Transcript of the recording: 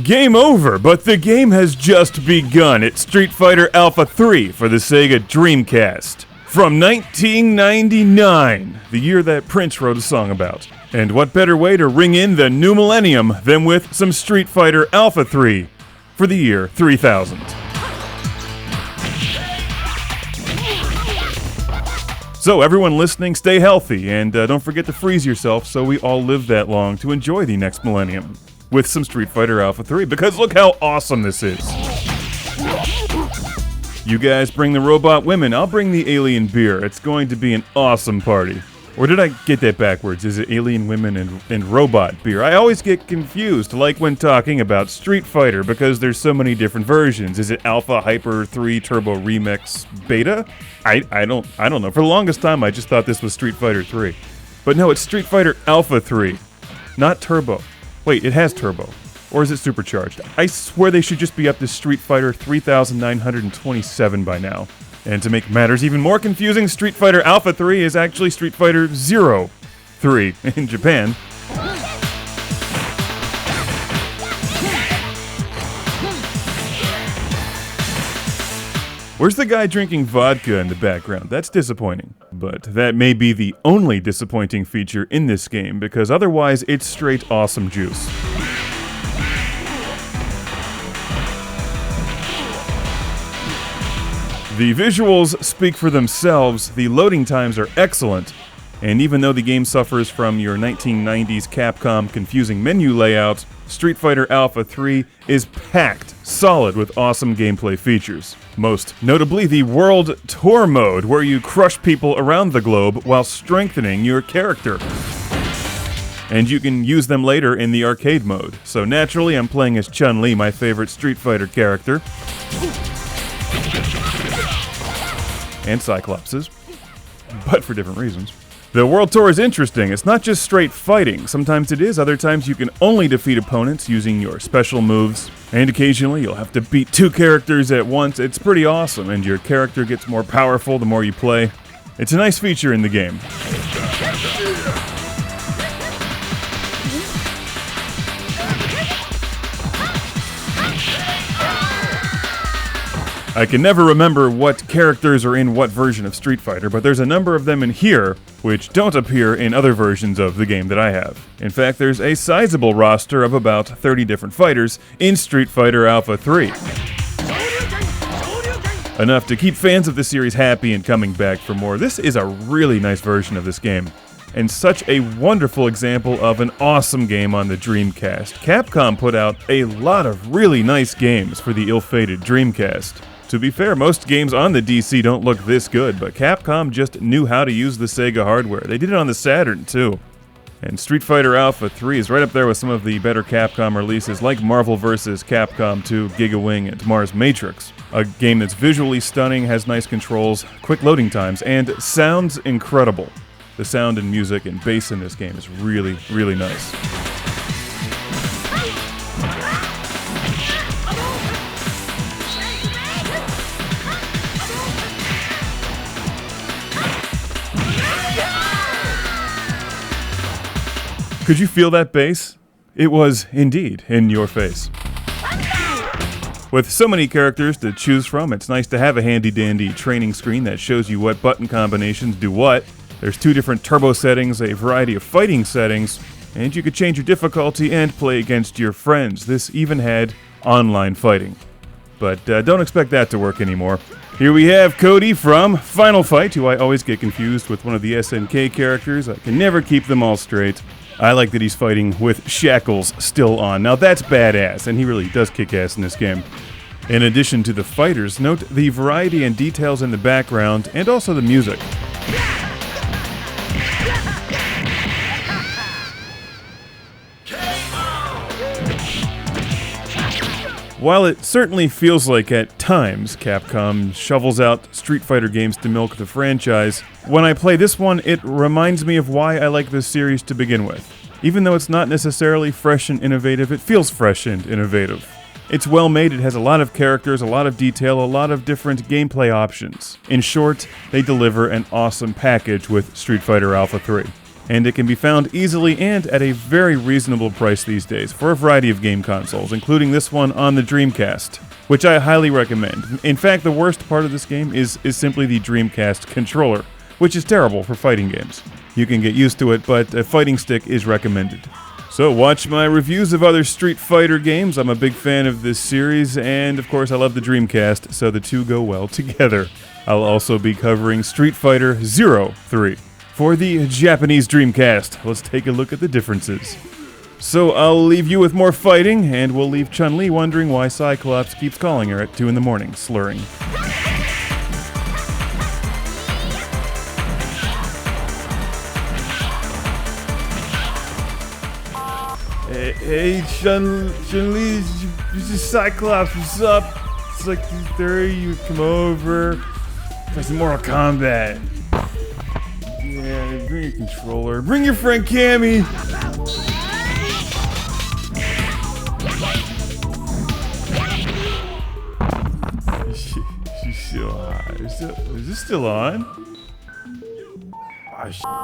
Game over, but the game has just begun. It's Street Fighter Alpha 3 for the Sega Dreamcast. From 1999, the year that Prince wrote a song about. And what better way to ring in the new millennium than with some Street Fighter Alpha 3 for the year 3000. So everyone listening, stay healthy, and don't forget to freeze yourself so we all live that long to enjoy the next millennium with some Street Fighter Alpha 3, because look how awesome this is. You guys bring the robot women, I'll bring the alien beer. It's going to be an awesome party. Or did I get that backwards? Is it alien women and robot beer? I always get confused, like when talking about Street Fighter, because there's so many different versions. Is it Alpha, Hyper, 3, Turbo, Remix, Beta? I don't know. For the longest time, I just thought this was Street Fighter 3. But no, it's Street Fighter Alpha 3, not Turbo. Wait, it has Turbo. Or is it supercharged? I swear they should just be up to Street Fighter 3927 by now. And to make matters even more confusing, Street Fighter Alpha 3 is actually Street Fighter 03 in Japan. Where's the guy drinking vodka in the background? That's disappointing. But that may be the only disappointing feature in this game, because otherwise it's straight awesome juice. The visuals speak for themselves, the loading times are excellent, and even though the game suffers from your 1990s Capcom confusing menu layout, Street Fighter Alpha 3 is packed solid with awesome gameplay features. Most notably the World Tour mode, where you crush people around the globe while strengthening your character. And you can use them later in the arcade mode. So naturally I'm playing as Chun-Li, my favorite Street Fighter character. And Cyclopses, but for different reasons. The World Tour is interesting. It's not just straight fighting. Sometimes it is, other times you can only defeat opponents using your special moves, and occasionally you'll have to beat two characters at once. It's pretty awesome, and your character gets more powerful the more you play. It's a nice feature in the game. I can never remember what characters are in what version of Street Fighter, but there's a number of them in here which don't appear in other versions of the game that I have. In fact, there's a sizable roster of about 30 different fighters in Street Fighter Alpha 3. Enough to keep fans of the series happy and coming back for more. This is a really nice version of this game, and such a wonderful example of an awesome game on the Dreamcast. Capcom put out a lot of really nice games for the ill-fated Dreamcast. To be fair, most games on the DC don't look this good, but Capcom just knew how to use the Sega hardware. They did it on the Saturn, too. And Street Fighter Alpha 3 is right up there with some of the better Capcom releases, like Marvel vs. Capcom 2, Giga Wing, and Mars Matrix. A game that's visually stunning, has nice controls, quick loading times, and sounds incredible. The sound and music and bass in this game is really, really nice. Could you feel that bass? It was, indeed, in your face. With so many characters to choose from, it's nice to have a handy-dandy training screen that shows you what button combinations do what. There's 2 different turbo settings, a variety of fighting settings, and you could change your difficulty and play against your friends. This even had online fighting. But don't expect that to work anymore. Here we have Cody from Final Fight, who I always get confused with one of the SNK characters. I can never keep them all straight. I like that he's fighting with shackles still on. Now that's badass, and he really does kick ass in this game. In addition to the fighters, note the variety and details in the background, and also the music. While it certainly feels like at times Capcom shovels out Street Fighter games to milk the franchise, when I play this one it reminds me of why I like this series to begin with. Even though it's not necessarily fresh and innovative, it feels fresh and innovative. It's well made, it has a lot of characters, a lot of detail, a lot of different gameplay options. In short, they deliver an awesome package with Street Fighter Alpha 3. and it can be found easily and at a very reasonable price these days for a variety of game consoles, including this one on the Dreamcast, which I highly recommend. In fact, the worst part of this game is simply the Dreamcast controller, which is terrible for fighting games. You can get used to it, but a fighting stick is recommended. So watch my reviews of other Street Fighter games. I'm a big fan of this series, and of course I love the Dreamcast, so the two go well together. I'll also be covering Street Fighter 03 for the Japanese Dreamcast. Let's take a look at the differences. So I'll leave you with more fighting, and we'll leave Chun-Li wondering why Cyclops keeps calling her at 2 in the morning, slurring. Hey, Chun-Li, this is Cyclops, what's up? It's like 2:30, you come over, play some Mortal Kombat. Yeah, bring your controller, bring your friend Cammy. She's still hot. Is this still on?